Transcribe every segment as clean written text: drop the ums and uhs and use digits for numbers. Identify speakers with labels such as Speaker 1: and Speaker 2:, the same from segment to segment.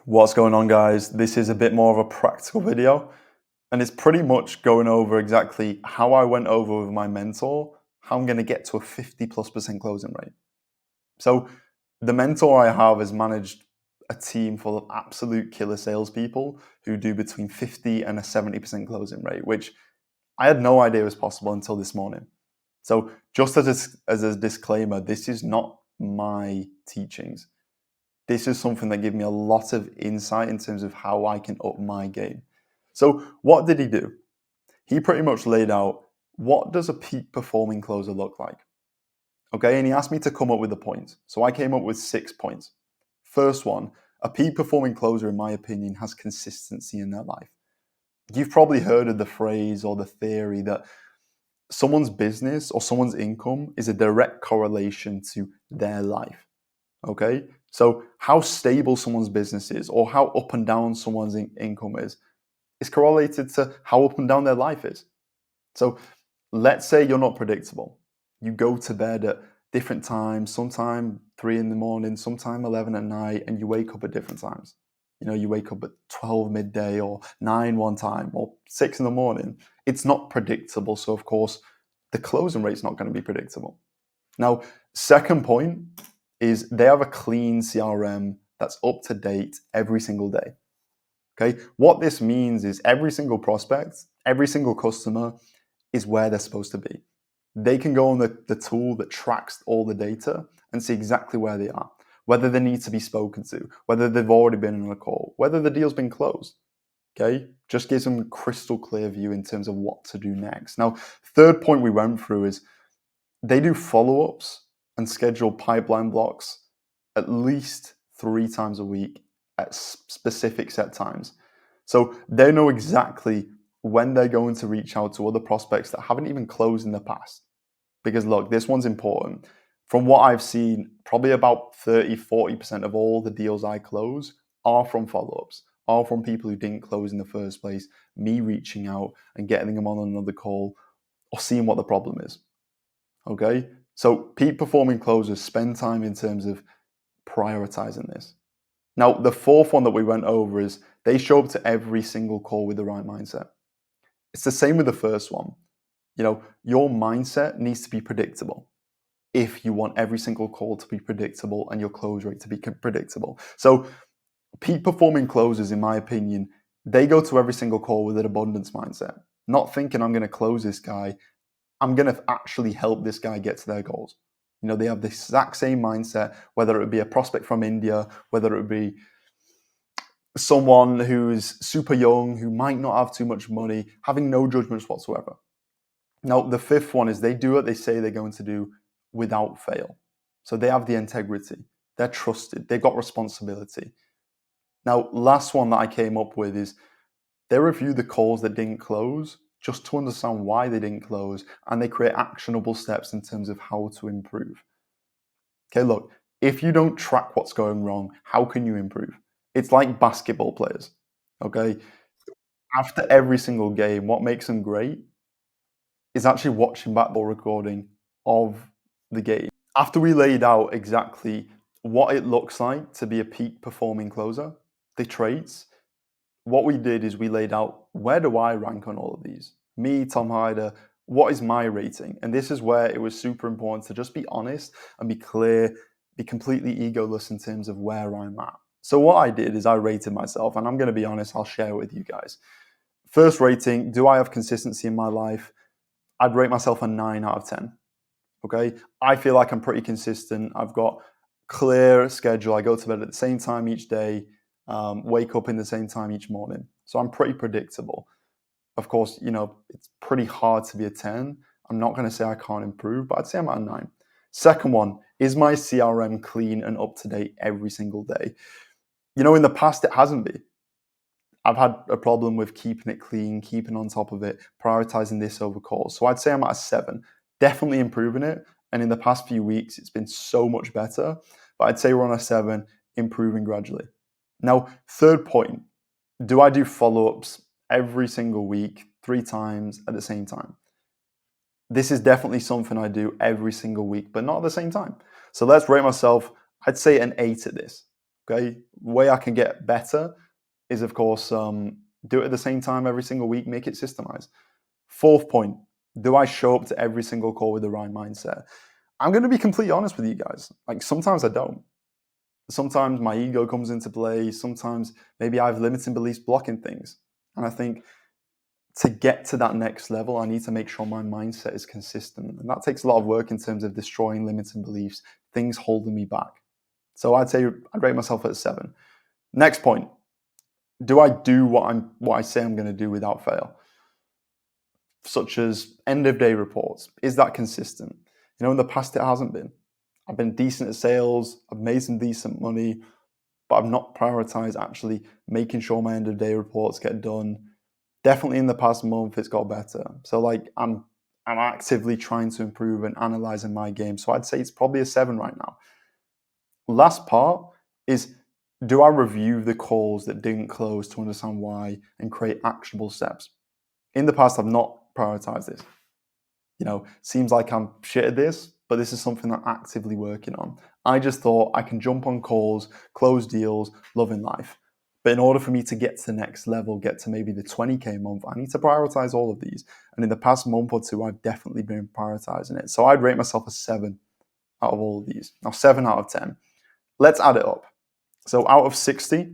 Speaker 1: What's going on, guys? This is a bit more of a practical video, and it's pretty much going over exactly how I went over with my mentor, how I'm going to get to a 50+% closing rate. So, the mentor I have has managed a team full of absolute killer salespeople who do between 50 and a 70% closing rate, which I had no idea was possible until this morning. So, just as a disclaimer, this is not my teachings. This is something that gave me a lot of insight in terms of how I can up my game. So what did he do? He pretty much laid out, what does a peak performing closer look like? Okay, and he asked me to come up with the points. So I came up with 6 points. First one, a peak performing closer, in my opinion, has consistency in their life. You've probably heard of the phrase or the theory that someone's business or someone's income is a direct correlation to their life. Okay, so how stable someone's business is or how up and down someone's income is correlated to how up and down their life is. So let's say you're not predictable. You go to bed at different times, sometime 3 in the morning, sometime 11 at night, and you wake up at different times. You wake up at 12 midday or 9 one time or 6 in the morning. It's not predictable. So, of course, the closing rate's not going to be predictable. Now, second point is they have a clean CRM that's up to date every single day. Okay, what this means is every single prospect, every single customer is where they're supposed to be. They can go on the tool that tracks all the data and see exactly where they are, whether they need to be spoken to, whether they've already been on a call, whether the deal's been closed. Okay, just gives them a crystal clear view in terms of what to do next. Now, third point we went through is they do follow-ups and schedule pipeline blocks at least 3 times a week at specific set times. So they know exactly when they're going to reach out to other prospects that haven't even closed in the past. Because look, this one's important. From what I've seen, probably about 30-40% of all the deals I close are from follow-ups, are from people who didn't close in the first place, me reaching out and getting them on another call or seeing what the problem is. Okay, so peak performing closers spend time in terms of prioritizing this. Now, the fourth one that we went over is they show up to every single call with the right mindset. It's the same with the first one. Your mindset needs to be predictable if you want every single call to be predictable and your close rate to be predictable. So, peak performing closers, in my opinion, they go to every single call with an abundance mindset, not thinking I'm going to close this guy. I'm going to actually help this guy get to their goals. They have the exact same mindset, whether it be a prospect from India, whether it be someone who's super young, who might not have too much money, having no judgments whatsoever. Now, the fifth one is they do what they say they're going to do without fail. So they have the integrity. They're trusted. They've got responsibility. Now, last one that I came up with is they review the calls that didn't close just to understand why they didn't close, and they create actionable steps in terms of how to improve. Okay, look, if you don't track what's going wrong, how can you improve? It's like basketball players, okay? After every single game, what makes them great is actually watching back the recording of the game. After we laid out exactly what it looks like to be a peak performing closer, the traits, what we did is we laid out, where do I rank on all of these? Me, Tom Hyder, what is my rating? And this is where it was super important to just be honest and be clear, be completely egoless in terms of where I'm at. So what I did is I rated myself, and I'm going to be honest, I'll share it with you guys. First rating, do I have consistency in my life? I'd rate myself a 9 out of 10. Okay, I feel like I'm pretty consistent. I've got clear schedule. I go to bed at the same time each day, wake up in the same time each morning. So I'm pretty predictable. Of course, it's pretty hard to be a 10. I'm not going to say I can't improve, but I'd say I'm at a 9. Second one, is my CRM clean and up to date every single day? In the past, it hasn't been. I've had a problem with keeping it clean, keeping on top of it, prioritizing this over calls. So I'd say I'm at a 7, definitely improving it. And in the past few weeks, it's been so much better. But I'd say we're on a 7, improving gradually. Now, third point, do I do follow-ups every single week, 3 times at the same time? This is definitely something I do every single week, but not at the same time. So let's rate myself, I'd say an 8 at this. Okay, way I can get better is, of course, do it at the same time every single week, make it systemized. Fourth point, do I show up to every single call with the right mindset? I'm going to be completely honest with you guys. Like sometimes I don't. Sometimes my ego comes into play. Sometimes maybe I have limiting beliefs blocking things. And I think to get to that next level, I need to make sure my mindset is consistent. And that takes a lot of work in terms of destroying limiting beliefs, things holding me back. So I'd say I'd rate myself at a 7. Next point, do I do what I say I'm going to do without fail? Such as end of day reports. Is that consistent? In the past it hasn't been. I've been decent at sales, I've made some decent money, but I've not prioritized actually making sure my end of day reports get done. Definitely in the past month it's got better. So like I'm actively trying to improve and analyzing my game. So I'd say it's probably a 7 right now. Last part is, do I review the calls that didn't close to understand why and create actionable steps? In the past, I've not prioritized this. Seems like I'm shit at this, but this is something I'm actively working on. I just thought I can jump on calls, close deals, loving life. But in order for me to get to the next level, get to maybe the 20K month, I need to prioritize all of these. And in the past month or two, I've definitely been prioritizing it. So I'd rate myself a 7 out of all of these. Now, 7 out of 10. Let's add it up. So out of 60,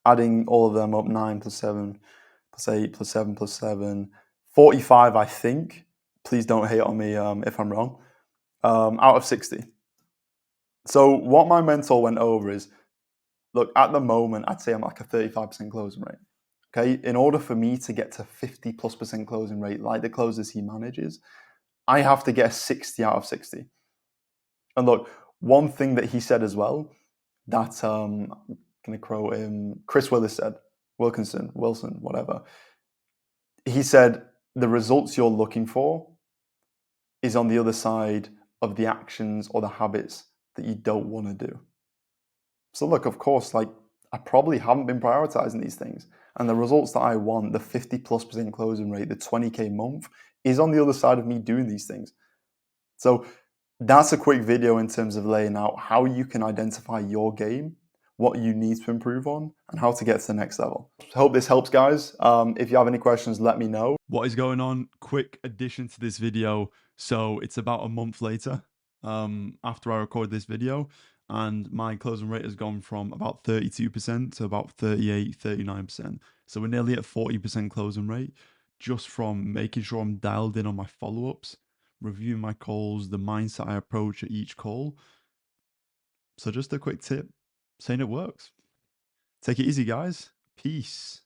Speaker 1: adding all of them up, 9 plus 7 plus 8 plus 7 plus 7, 45, I think. Please don't hate on me if I'm wrong. Out of 60. So what my mentor went over is, look, at the moment, I'd say I'm like a 35% closing rate. Okay, in order for me to get to 50 plus % closing rate, like the closers he manages, I have to get a 60 out of 60. And look, one thing that he said as well, that I'm going to quote him, Chris Wilson, whatever. He said, the results you're looking for is on the other side of the actions or the habits that you don't want to do. So look, of course, like I probably haven't been prioritizing these things. And the results that I want, the 50 plus % closing rate, the 20K month, is on the other side of me doing these things. So that's a quick video in terms of laying out how you can identify your game, what you need to improve on, and how to get to the next level. Hope this helps, guys. If you have any questions, let me know.
Speaker 2: What is going on? Quick addition to this video. So it's about a month later after I recorded this video, and my closing rate has gone from about 32% to about 38, 39%. So we're nearly at 40% closing rate just from making sure I'm dialed in on my follow-ups, reviewing my calls, the mindset I approach at each call. So just a quick tip saying it works. Take it easy, guys. Peace.